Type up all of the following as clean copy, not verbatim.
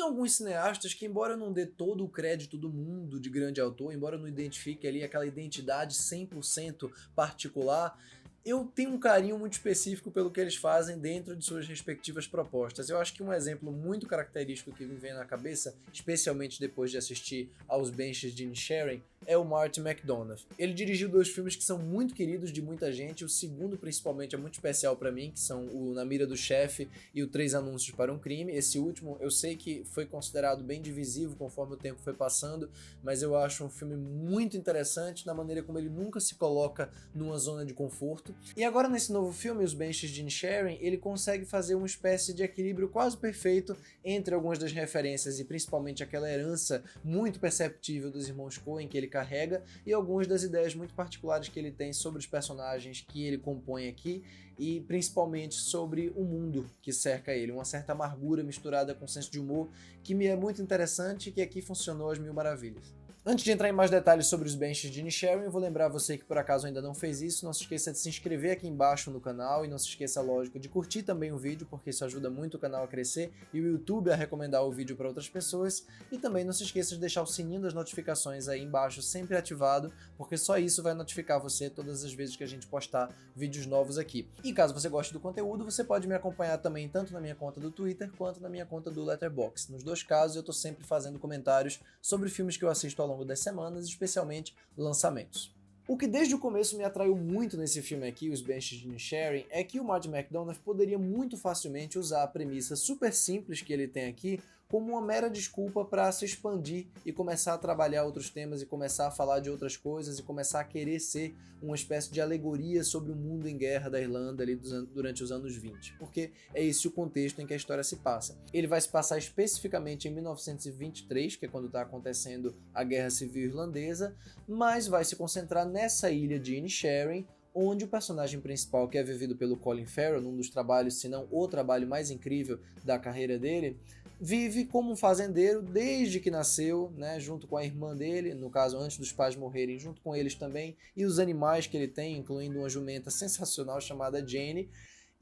tem alguns cineastas que, embora eu não dê todo o crédito do mundo de grande autor, embora eu não identifique ali aquela identidade 100% particular, eu tenho um carinho muito específico pelo que eles fazem dentro de suas respectivas propostas. Eu acho que um exemplo muito característico que me vem na cabeça, especialmente depois de assistir aos Benches de Inisherin, é o Martin McDonagh. Ele dirigiu dois filmes que são muito queridos de muita gente, o segundo principalmente é muito especial pra mim, que são o Na Mira do Chefe e o Três Anúncios para um Crime. Esse último eu sei que foi considerado bem divisivo conforme o tempo foi passando, mas eu acho um filme muito interessante na maneira como ele nunca se coloca numa zona de conforto. E agora nesse novo filme, Os Benches de Inisherin, ele consegue fazer uma espécie de equilíbrio quase perfeito entre algumas das referências e principalmente aquela herança muito perceptível dos irmãos Coen que ele carrega e algumas das ideias muito particulares que ele tem sobre os personagens que ele compõe aqui e principalmente sobre o mundo que cerca ele, uma certa amargura misturada com senso de humor que me é muito interessante e que aqui funcionou às mil maravilhas. Antes de entrar em mais detalhes sobre os Benches de Inisherin, eu vou lembrar você que por acaso ainda não fez isso, não se esqueça de se inscrever aqui embaixo no canal e não se esqueça, lógico, de curtir também o vídeo, porque isso ajuda muito o canal a crescer e o YouTube a recomendar o vídeo para outras pessoas. E também não se esqueça de deixar o sininho das notificações aí embaixo sempre ativado, porque só isso vai notificar você todas as vezes que a gente postar vídeos novos aqui. E caso você goste do conteúdo, você pode me acompanhar também tanto na minha conta do Twitter quanto na minha conta do Letterboxd. Nos dois casos eu tô sempre fazendo comentários sobre filmes que eu assisto ao longo das semanas, especialmente lançamentos. O que desde o começo me atraiu muito nesse filme aqui, Os Benches de Inisherin, é que o Martin McDonagh poderia muito facilmente usar a premissa super simples que ele tem aqui como uma mera desculpa para se expandir e começar a trabalhar outros temas e começar a falar de outras coisas e começar a querer ser uma espécie de alegoria sobre o mundo em guerra da Irlanda ali durante os anos 20, porque é esse o contexto em que a história se passa. Ele vai se passar especificamente em 1923, que é quando está acontecendo a Guerra Civil Irlandesa, mas vai se concentrar nessa ilha de Inisherin, onde o personagem principal, que é vivido pelo Colin Farrell, num dos trabalhos, se não o trabalho mais incrível da carreira dele, vive como um fazendeiro desde que nasceu, né, junto com a irmã dele, no caso antes dos pais morrerem, junto com eles também, e os animais que ele tem, incluindo uma jumenta sensacional chamada Jane.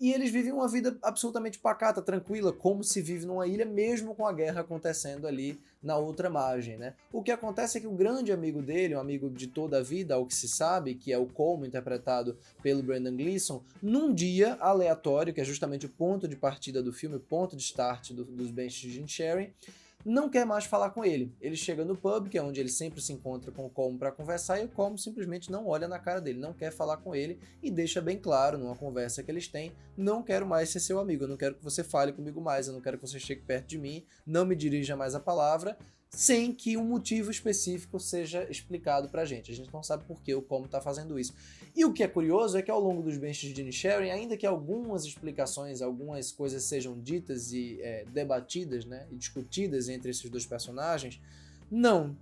E eles vivem uma vida absolutamente pacata, tranquila, como se vive numa ilha, mesmo com a guerra acontecendo ali na outra margem, né? O que acontece é que o grande amigo dele, um amigo de toda a vida, ao que se sabe, que é o Colm, interpretado pelo Brendan Gleeson, num dia aleatório, que é justamente o ponto de partida do filme, o ponto de start dos Benches de Inisherin, não quer mais falar com ele. Ele chega no pub, que é onde ele sempre se encontra com o Colm para conversar, e o Colm simplesmente não olha na cara dele, não quer falar com ele e deixa bem claro numa conversa que eles têm: não quero mais ser seu amigo, eu não quero que você fale comigo mais, eu não quero que você chegue perto de mim, não me dirija mais a palavra, sem que um motivo específico seja explicado pra gente. A gente não sabe por que o Colm tá fazendo isso. E o que é curioso é que ao longo dos Benches de Inisherin, ainda que algumas explicações, algumas coisas sejam ditas e debatidas, né, e discutidas entre esses dois personagens,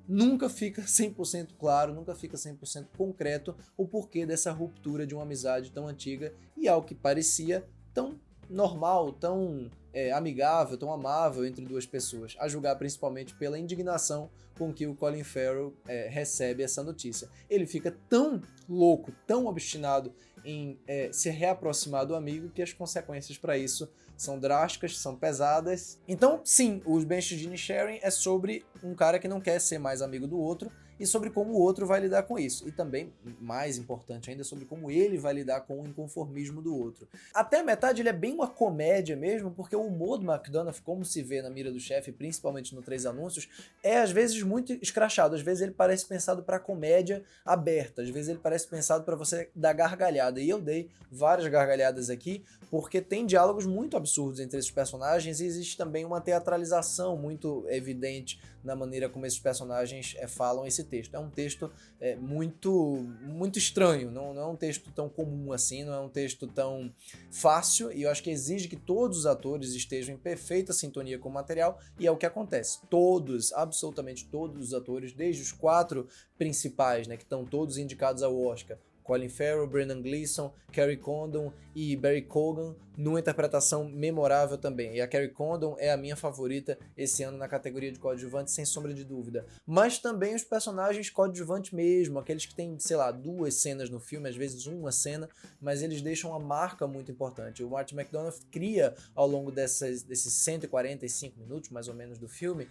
nunca fica 100% claro, nunca fica 100% concreto o porquê dessa ruptura de uma amizade tão antiga e, ao que parecia, tão normal, tão amigável, tão amável entre duas pessoas, a julgar principalmente pela indignação com que o Colin Farrell recebe essa notícia. Ele fica tão louco, tão obstinado em se reaproximar do amigo que as consequências para isso são drásticas, são pesadas. Então, sim, os Benches de Inisherin é sobre um cara que não quer ser mais amigo do outro e sobre como o outro vai lidar com isso. E também, mais importante ainda, sobre como ele vai lidar com o inconformismo do outro. Até a metade ele é bem uma comédia mesmo, porque o humor do McDonagh, como se vê na Mira do Chefe, principalmente no Três Anúncios, é às vezes muito escrachado. Às vezes ele parece pensado para comédia aberta, às vezes ele parece pensado para você dar gargalhada. E eu dei várias gargalhadas aqui, porque tem diálogos muito absurdos entre esses personagens e existe também uma teatralização muito evidente na maneira como esses personagens falam esse texto. É um texto muito estranho, não é um texto tão comum assim, não é um texto tão fácil, e eu acho que exige que todos os atores estejam em perfeita sintonia com o material, e é o que acontece. Todos, absolutamente todos os atores, desde os 4 principais, né, que estão todos indicados ao Oscar, Colin Farrell, Brendan Gleeson, Kerry Condon e Barry Keoghan, numa interpretação memorável também. E a Kerry Condon é a minha favorita esse ano na categoria de coadjuvante, sem sombra de dúvida. Mas também os personagens coadjuvantes mesmo, aqueles que têm, sei lá, 2 cenas no filme, às vezes uma cena, mas eles deixam uma marca muito importante. O Martin McDonagh cria, ao longo desses 145 minutos, mais ou menos, do filme,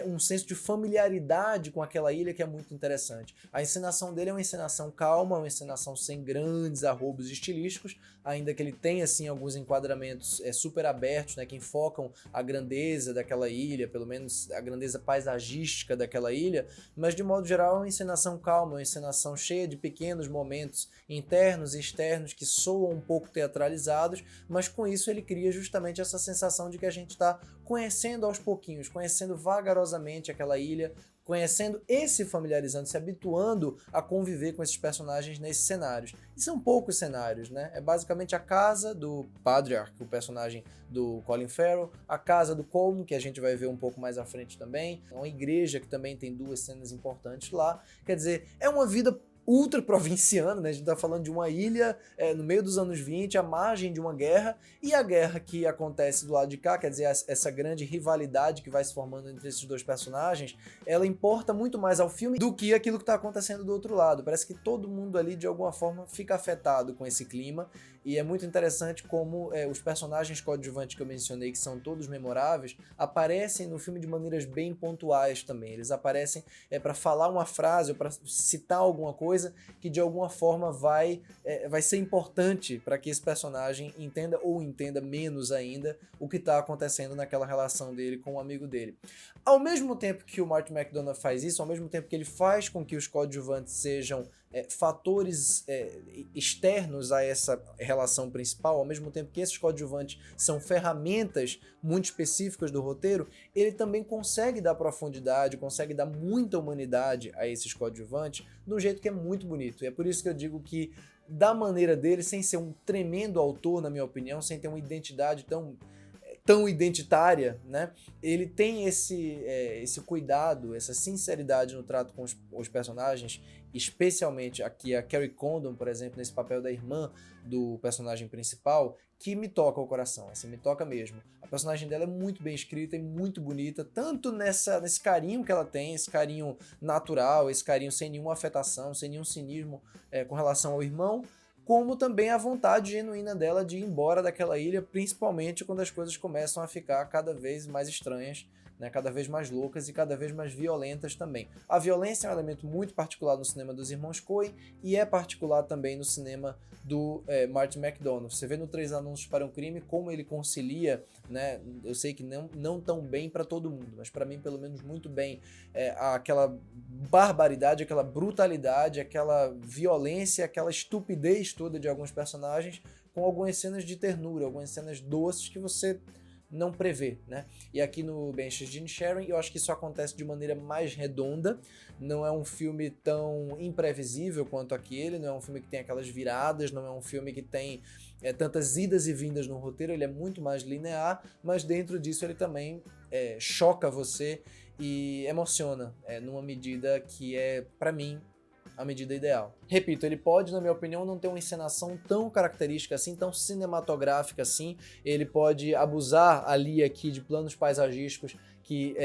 um senso de familiaridade com aquela ilha que é muito interessante. A encenação dele é uma encenação calma, uma encenação sem grandes arroubos estilísticos, ainda que ele tenha, assim, alguns enquadramentos super abertos, né, que enfocam a grandeza daquela ilha, pelo menos a grandeza paisagística daquela ilha, mas de modo geral é uma encenação calma, uma encenação cheia de pequenos momentos internos e externos que soam um pouco teatralizados, mas com isso ele cria justamente essa sensação de que a gente está conhecendo aos pouquinhos, conhecendo vagarosamente aquela ilha, conhecendo e se familiarizando, se habituando a conviver com esses personagens nesses cenários. E são poucos cenários, né? É basicamente a casa do Patriarch, o personagem do Colin Farrell, a casa do Colm, que a gente vai ver um pouco mais à frente também, uma igreja que também tem 2 cenas importantes lá. Quer dizer, é uma vida ultra provinciana, né? A gente tá falando de uma ilha no meio dos anos 20, à margem de uma guerra, e a guerra que acontece do lado de cá, quer dizer, essa grande rivalidade que vai se formando entre esses 2 personagens, ela importa muito mais ao filme do que aquilo que tá acontecendo do outro lado. Parece que todo mundo ali, de alguma forma, fica afetado com esse clima, e é muito interessante como os personagens coadjuvantes que eu mencionei, que são todos memoráveis, aparecem no filme de maneiras bem pontuais também. Eles aparecem para falar uma frase ou para citar alguma coisa que de alguma forma vai ser importante para que esse personagem entenda ou entenda menos ainda o que está acontecendo naquela relação dele com o amigo dele. Ao mesmo tempo que o Martin McDonagh faz isso, ao mesmo tempo que ele faz com que os coadjuvantes sejam fatores externos a essa relação principal, ao mesmo tempo que esses coadjuvantes são ferramentas muito específicas do roteiro, ele também consegue dar profundidade, consegue dar muita humanidade a esses coadjuvantes de um jeito que é muito bonito. E é por isso que eu digo que, da maneira dele, sem ser um tremendo autor, na minha opinião, sem ter uma identidade tão identitária, né? Ele tem esse cuidado, essa sinceridade no trato com os personagens, especialmente aqui a Kerry Condon, por exemplo, nesse papel da irmã do personagem principal, que me toca o coração, assim, me toca mesmo. A personagem dela é muito bem escrita e muito bonita, tanto nesse carinho que ela tem, esse carinho natural, esse carinho sem nenhuma afetação, sem nenhum cinismo com relação ao irmão, como também a vontade genuína dela de ir embora daquela ilha, principalmente quando as coisas começam a ficar cada vez mais estranhas, né, cada vez mais loucas e cada vez mais violentas também. A violência é um elemento muito particular no cinema dos irmãos Coen e é particular também no cinema do Martin McDonagh. Você vê no 3 Anúncios para um Crime como ele concilia, né, eu sei que não tão bem para todo mundo, mas para mim pelo menos muito bem, aquela barbaridade, aquela brutalidade, aquela violência, aquela estupidez toda de alguns personagens, com algumas cenas de ternura, algumas cenas doces que você não prevê, né? E aqui no Banshees de Inisherin, eu acho que isso acontece de maneira mais redonda. Não é um filme tão imprevisível quanto aquele, não é um filme que tem aquelas viradas, não é um filme que tem tantas idas e vindas no roteiro, ele é muito mais linear, mas dentro disso ele também choca você e emociona, numa medida que é, para mim, a medida ideal. Repito, ele pode, na minha opinião, não ter uma encenação tão característica assim, tão cinematográfica assim, ele pode abusar ali e aqui de planos paisagísticos que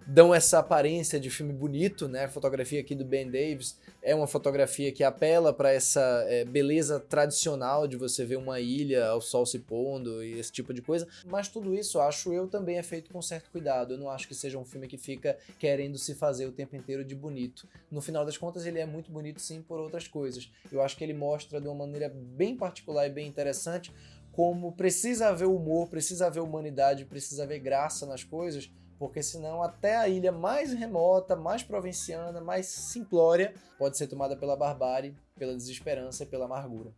dão essa aparência de filme bonito, né? A fotografia aqui do Ben Davis é uma fotografia que apela para essa beleza tradicional de você ver uma ilha ao sol se pondo e esse tipo de coisa, mas tudo isso, acho eu, também é feito com certo cuidado. Eu não acho que seja um filme que fica querendo se fazer o tempo inteiro de bonito. No final das contas, ele é muito bonito sim por outras coisas. Eu acho que ele mostra de uma maneira bem particular e bem interessante como precisa haver humor, precisa haver humanidade, precisa haver graça nas coisas, porque senão até a ilha mais remota, mais provinciana, mais simplória pode ser tomada pela barbárie, pela desesperança e pela amargura.